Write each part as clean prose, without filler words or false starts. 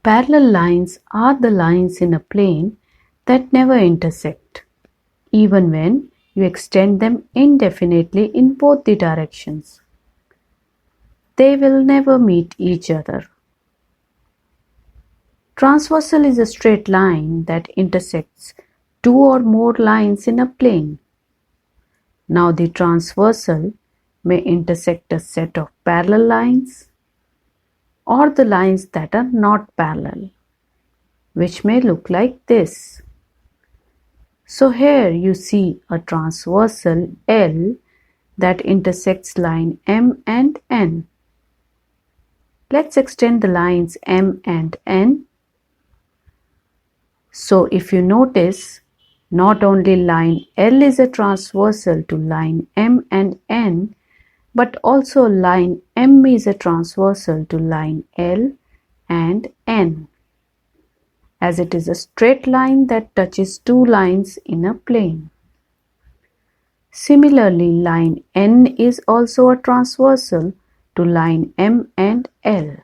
Parallel lines are the lines in a plane that never intersect, even when you extend them indefinitely in both the directions. They will never meet each other. Transversal is a straight line that intersects two or more lines in a plane. Now the transversal may intersect a set of parallel lines or the lines that are not parallel, which may look like this. So here you see a transversal L that intersects line M and N. Let's extend the lines M and N. So if you notice, not only line L is a transversal to line M and N, but also line M is a transversal to line L and N, as it is a straight line that touches two lines in a plane. Similarly, line N is also a transversal to line M and L.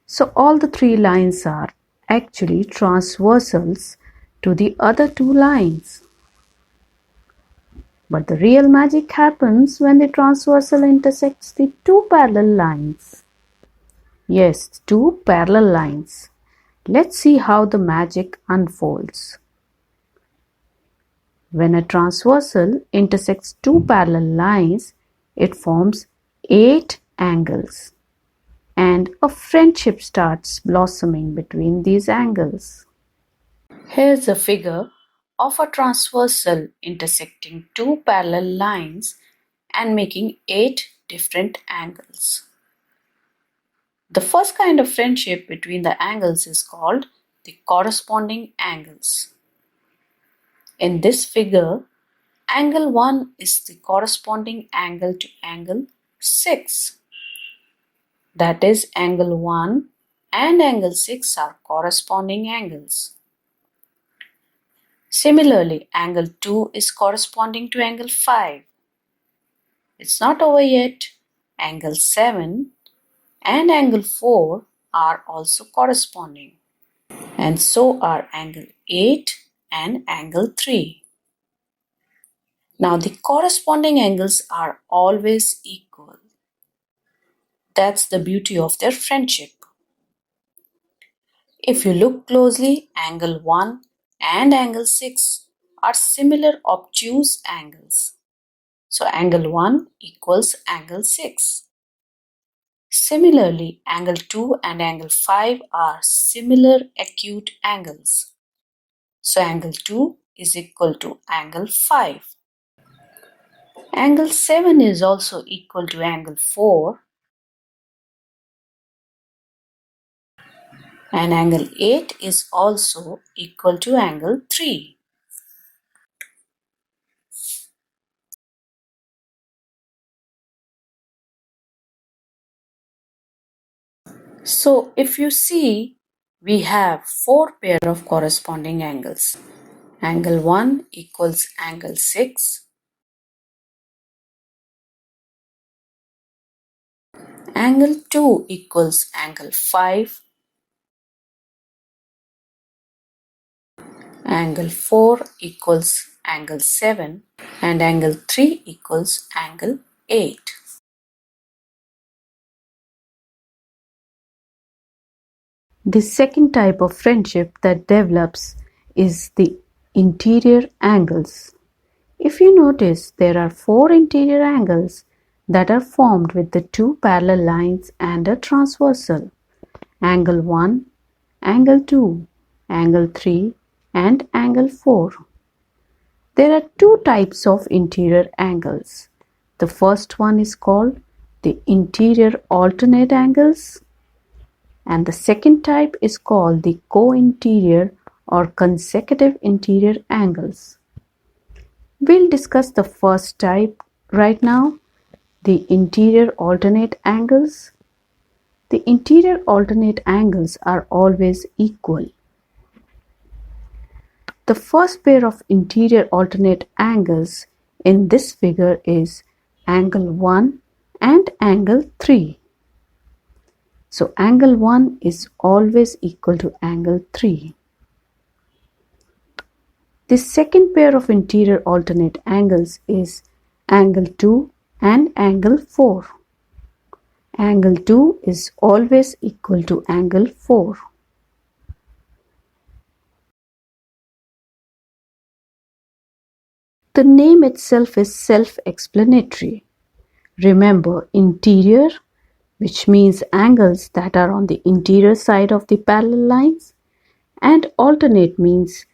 So all the three lines are actually transversals to the other two lines. But the real magic happens when the transversal intersects the two parallel lines. Yes, two parallel lines. Let's see how the magic unfolds. When a transversal intersects two parallel lines, it forms 8 angles, and a friendship starts blossoming between these angles. Here's a figure of a transversal intersecting two parallel lines and making 8 different angles. The first kind of friendship between the angles is called the corresponding angles. In this figure, angle 1 is the corresponding angle to angle 6. That is, angle 1 and angle 6 are corresponding angles. Similarly, angle 2 is corresponding to angle 5. It's not over yet. Angle 7 and angle 4 are also corresponding. And so are angle 8 and angle 3. Now the corresponding angles are always equal. That's the beauty of their friendship. If you look closely, angle 1 and angle 6 are similar obtuse angles. So angle 1 equals angle 6. Similarly, angle 2 and angle 5 are similar acute angles. So angle 2 is equal to angle 5. Angle 7 is also equal to angle 4. And angle 8 is also equal to angle 3. So if you see, we have 4 pair of corresponding angles. Angle 1 equals angle 6. Angle 2 equals angle 5. Angle 4 equals angle 7. And angle 3 equals angle 8. The second type of friendship that develops is the interior angles. If you notice, there are 4 interior angles that are formed with the two parallel lines and a transversal. Angle 1, angle 2, angle 3 and angle 4. There are 2 types of interior angles. The first one is called the interior alternate angles, and the second type is called the co-interior or consecutive interior angles. We'll discuss the first type right now, the interior alternate angles. The interior alternate angles are always equal. The first pair of interior alternate angles in this figure is angle 1 and angle 3. So angle 1 is always equal to angle 3. The second pair of interior alternate angles is angle 2 and angle 4. Angle 2 is always equal to angle 4. The name itself is self-explanatory. Remember, interior, which means angles that are on the interior side of the parallel lines, and alternate means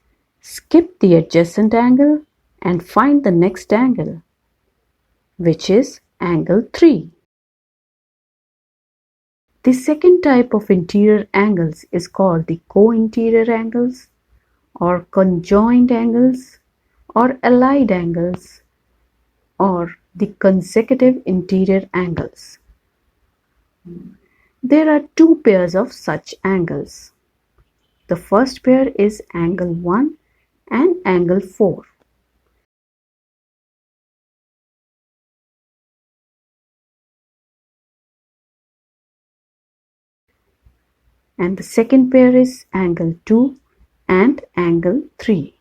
skip the adjacent angle and find the next angle, which is angle 3. The second type of interior angles is called the co-interior angles or conjoined angles or allied angles or the consecutive interior angles. There are two pairs of such angles. The first pair is angle 1 and angle 4. And the second pair is angle 2 and angle 3.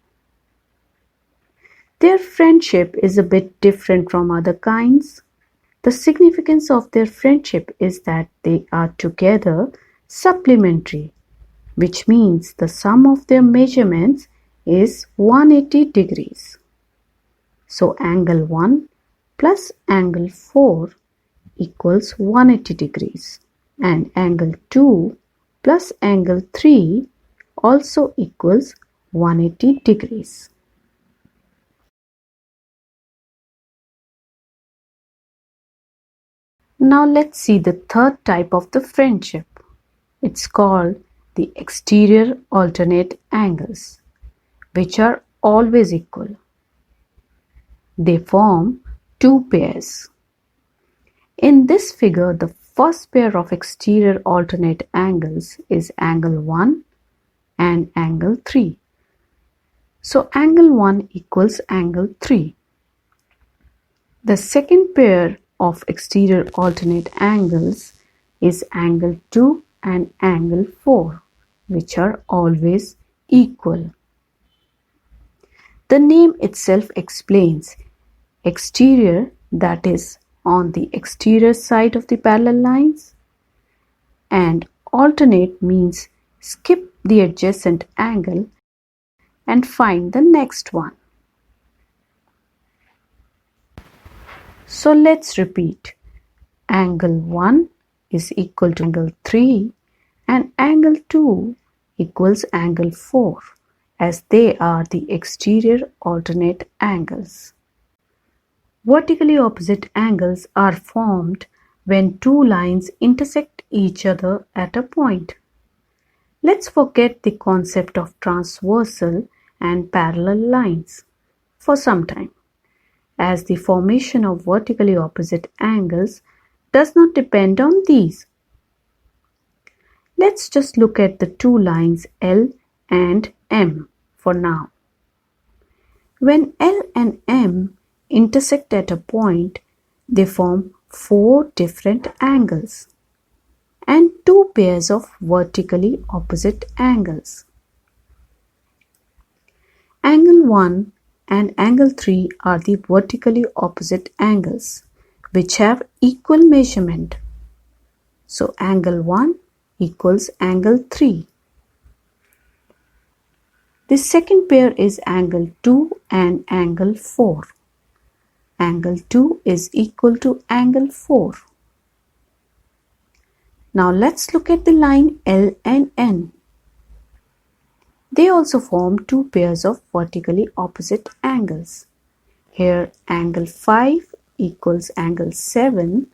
Their friendship is a bit different from other kinds. The significance of their friendship is that they are together supplementary, which means the sum of their measurements is 180 degrees. So angle 1 plus angle 4 equals 180 degrees, and angle 2 plus angle 3 also equals 180 degrees. Now let's see the third type of the friendship. It's called the exterior alternate angles, which are always equal. They form two pairs. In this figure, the first pair of exterior alternate angles is angle 1 and angle 3. So angle 1 equals angle 3. The second pair of exterior alternate angles is angle 2 and angle 4, which are always equal. The name itself explains exterior, that is on the exterior side of the parallel lines, and alternate means skip the adjacent angle and find the next one. So let's repeat. Angle 1 is equal to angle 3 and angle 2 equals angle 4, as they are the exterior alternate angles. Vertically opposite angles are formed when two lines intersect each other at a point. Let's forget the concept of transversal and parallel lines for some time, as the formation of vertically opposite angles does not depend on these. Let's just look at the two lines L and M for now. When L and M intersect at a point, they form four different angles and two pairs of vertically opposite angles. Angle 1 and angle 3 are the vertically opposite angles which have equal measurement. So angle 1 equals angle 3. The second pair is angle 2 and angle 4. Angle 2 is equal to angle 4. Now let's look at the line L and N. They also form two pairs of vertically opposite angles. Here angle 5 equals angle 7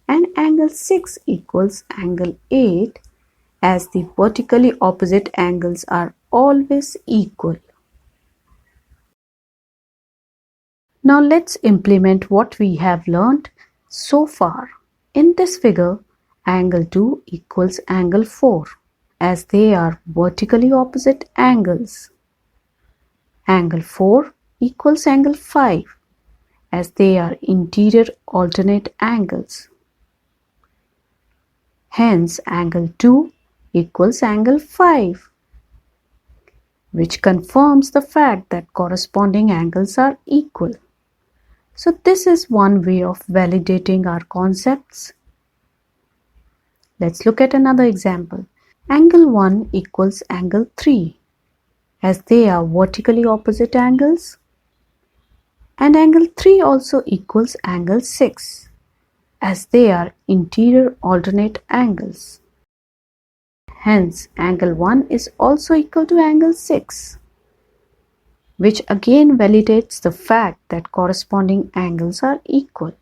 and angle 6 equals angle 8, as the vertically opposite angles are always equal. Now let's implement what we have learnt so far. In this figure, angle 2 equals angle 4, as they are vertically opposite angles. Angle 4 equals angle 5 as they are interior alternate angles. Hence, angle 2 equals angle 5, which confirms the fact that corresponding angles are equal. So this is one way of validating our concepts. Let's look at another example. Angle 1 equals angle 3 as they are vertically opposite angles, and angle 3 also equals angle 6 as they are interior alternate angles. Hence, angle 1 is also equal to angle 6, which again validates the fact that corresponding angles are equal.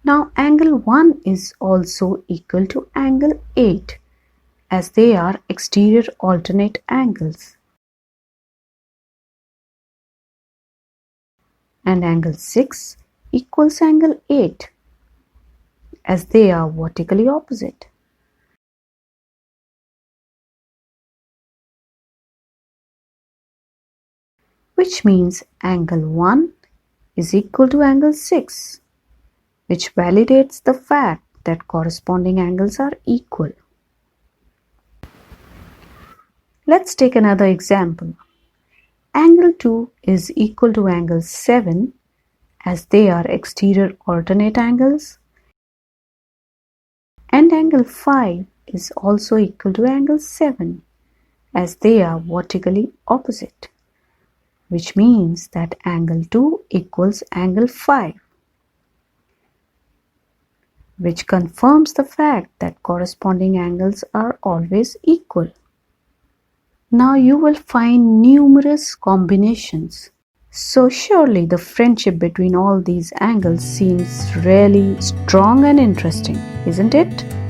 Now, angle 1 is also equal to angle 8 as they are exterior alternate angles. And angle 6 equals angle 8 as they are vertically opposite. Which means angle 1 is equal to angle 6, which validates the fact that corresponding angles are equal. Let's take another example. Angle 2 is equal to angle 7 as they are exterior alternate angles, and angle 5 is also equal to angle 7 as they are vertically opposite, which means that angle 2 equals angle 5, which confirms the fact that corresponding angles are always equal. Now you will find numerous combinations. So surely the friendship between all these angles seems really strong and interesting, isn't it?